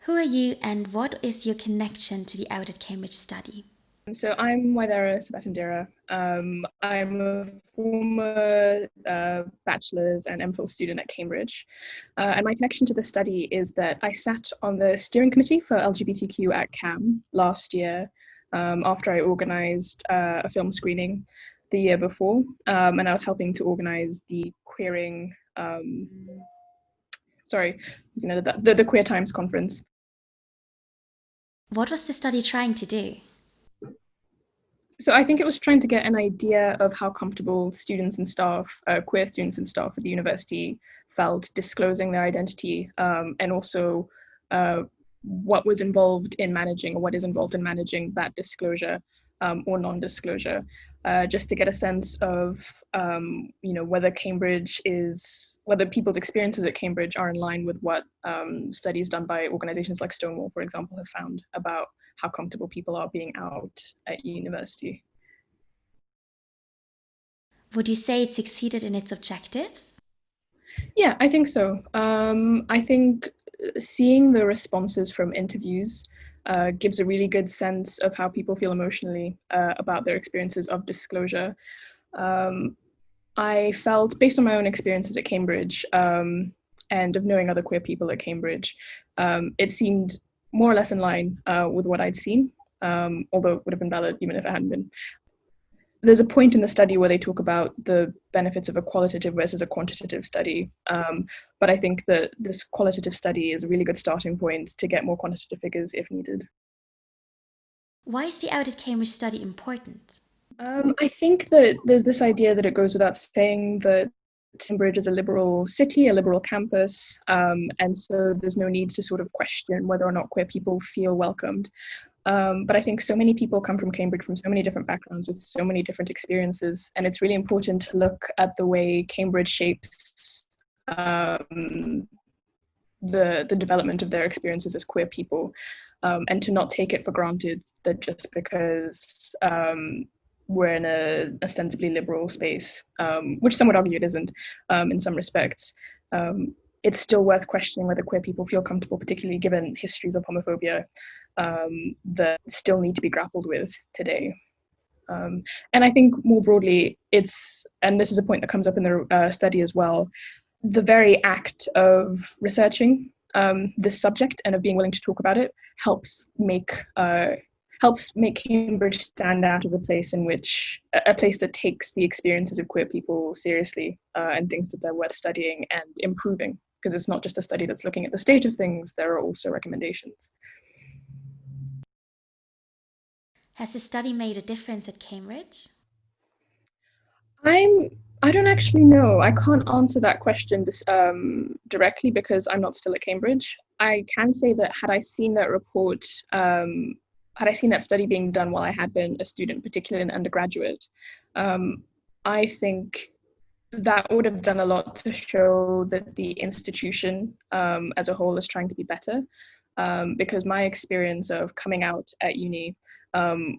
Who are you and what is your connection to the Out at Cambridge study? So I'm Waithera Sebatindira. I'm a former bachelor's and MPhil student at Cambridge. And my connection to the study is that I sat on the steering committee for LGBTQ at CAM last year after I organised a film screening the year before. And I was helping to organise the queering, the Queer Times conference. What was the study trying to do? So I think it was trying to get an idea of how comfortable students and staff, queer students and staff at the university felt disclosing their identity, and also what was involved in managing, or what is involved in managing that disclosure or non-disclosure, just to get a sense of whether people's experiences at Cambridge are in line with what studies done by organizations like Stonewall, for example, have found about how comfortable people are being out at university. Would you say it succeeded in its objectives? Yeah, I think so. I think seeing the responses from interviews gives a really good sense of how people feel emotionally about their experiences of disclosure. I felt, based on my own experiences at Cambridge and of knowing other queer people at Cambridge, it seemed more or less in line with what I'd seen, although it would have been valid even if it hadn't been. There's a point in the study where they talk about the benefits of a qualitative versus a quantitative study. But I think that this qualitative study is a really good starting point to get more quantitative figures if needed. Why is the Out at Cambridge study important? I think that there's this idea that it goes without saying that Cambridge is a liberal city, a liberal campus, and so there's no need to sort of question whether or not queer people feel welcomed. But I think so many people come from Cambridge from so many different backgrounds with so many different experiences, and it's really important to look at the way Cambridge shapes the development of their experiences as queer people, and to not take it for granted that just because we're in a ostensibly liberal space, which some would argue it isn't in some respects, it's still worth questioning whether queer people feel comfortable, particularly given histories of homophobia that still need to be grappled with today. And I think more broadly, and this is a point that comes up in the study as well, the very act of researching this subject and of being willing to talk about it helps make Cambridge stand out as a place that takes the experiences of queer people seriously and thinks that they're worth studying and improving, because it's not just a study that's looking at the state of things, there are also recommendations. Has the study made a difference at Cambridge? I don't actually know. I can't answer that question directly because I'm not still at Cambridge. I can say that had I seen that report, had I seen that study being done while I had been a student, particularly an undergraduate, I think that would have done a lot to show that the institution as a whole is trying to be better. Because my experience of coming out at uni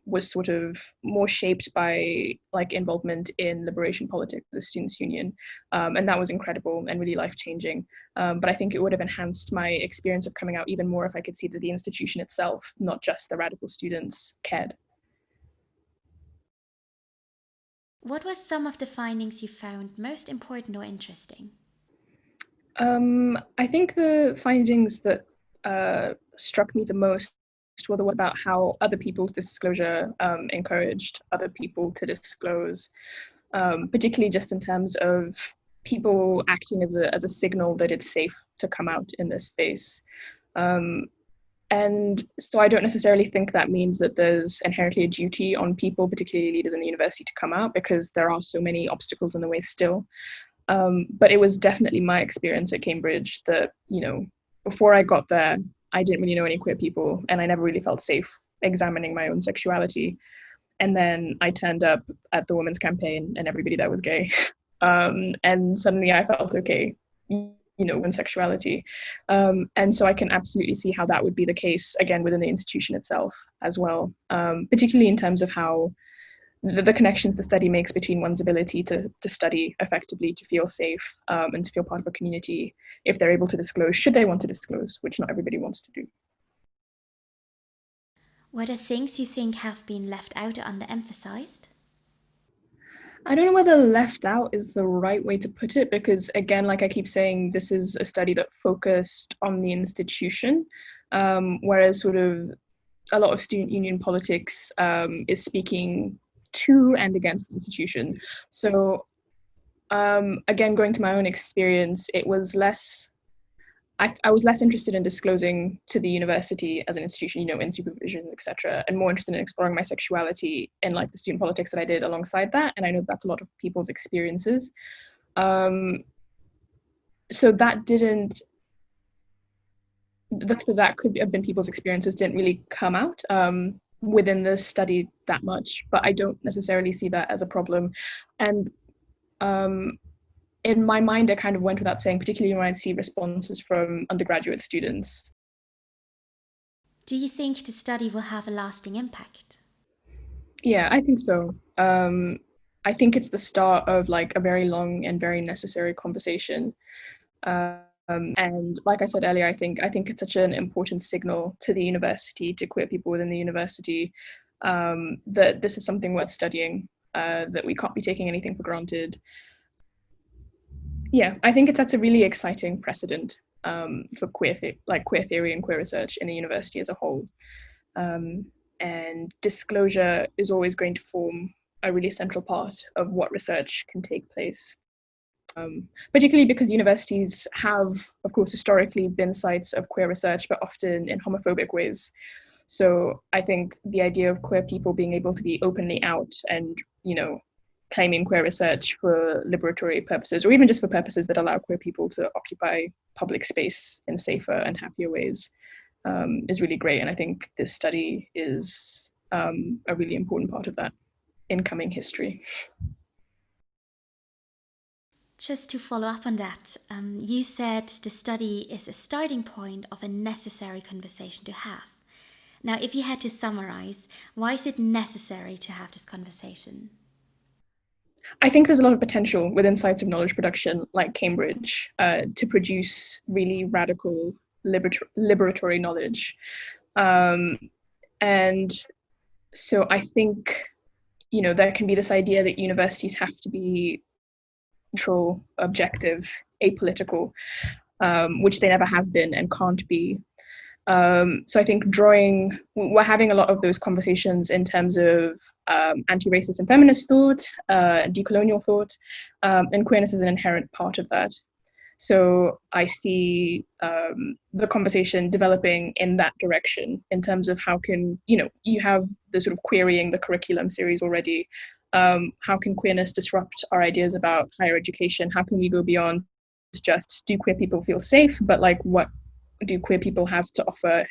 was sort of more shaped by like involvement in liberation politics, the Students' Union, and that was incredible and really life-changing. But I think it would have enhanced my experience of coming out even more if I could see that the institution itself, not just the radical students, cared. What were some of the findings you found most important or interesting? I think the findings that struck me the most were the ones about how other people's disclosure encouraged other people to disclose, particularly just in terms of people acting as a signal that it's safe to come out in this space. And so I don't necessarily think that means that there's inherently a duty on people, particularly leaders in the university, to come out, because there are so many obstacles in the way still. But it was definitely my experience at Cambridge that, before I got there, I didn't really know any queer people and I never really felt safe examining my own sexuality. And then I turned up at the Women's Campaign and everybody there was gay. And suddenly I felt okay, in sexuality. And so I can absolutely see how that would be the case, again, within the institution itself as well, particularly in terms of how the connections the study makes between one's ability to study effectively, to feel safe, and to feel part of a community if they're able to disclose, should they want to disclose, which not everybody wants to do. What are things you think have been left out or underemphasized? I don't know whether left out is the right way to put it because, again, like I keep saying, this is a study that focused on the institution, whereas sort of a lot of student union politics is speaking to and against the institution. So, again, going to my own experience, it was less I was less interested in disclosing to the university as an institution, in supervision, etc., and more interested in exploring my sexuality in like the student politics that I did alongside that. And I know that's a lot of people's experiences. Um, so that could have been people's experiences didn't really come out within the study that much, but I don't necessarily see that as a problem. And um, in my mind, it kind of went without saying, particularly when I see responses from undergraduate students. Do you think the study will have a lasting impact? Yeah, I think so. I think it's the start of like a very long and very necessary conversation. And like I said earlier, I think it's such an important signal to the university, to queer people within the university, that this is something worth studying, that we can't be taking anything for granted. Yeah, I think it sets a really exciting precedent for queer theory and queer research in the university as a whole. Um, and disclosure is always going to form a really central part of what research can take place. Particularly because universities have, of course, historically been sites of queer research, but often in homophobic ways. So I think the idea of queer people being able to be openly out and, claiming queer research for liberatory purposes, or even just for purposes that allow queer people to occupy public space in safer and happier ways, is really great. And I think this study is a really important part of that incoming history. Just to follow up on that, you said the study is a starting point of a necessary conversation to have. Now, if you had to summarize, why is it necessary to have this conversation? I think there's a lot of potential within sites of knowledge production like Cambridge to produce really radical liberatory knowledge. Um, and so I think, there can be this idea that universities have to be neutral, objective, apolitical, which they never have been and can't be. So I think we're having a lot of those conversations in terms of anti-racist and feminist thought, decolonial thought, and queerness is an inherent part of that. So I see the conversation developing in that direction in terms of how can, you have the sort of querying the curriculum series already. How can queerness disrupt our ideas about higher education? How can we go beyond just do queer people feel safe, but like what do queer people have to offer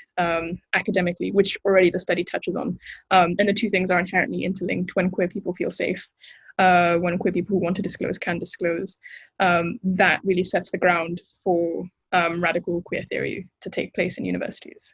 academically, which already the study touches on. And the two things are inherently interlinked. When queer people feel safe, when queer people who want to disclose can disclose, that really sets the ground for radical queer theory to take place in universities.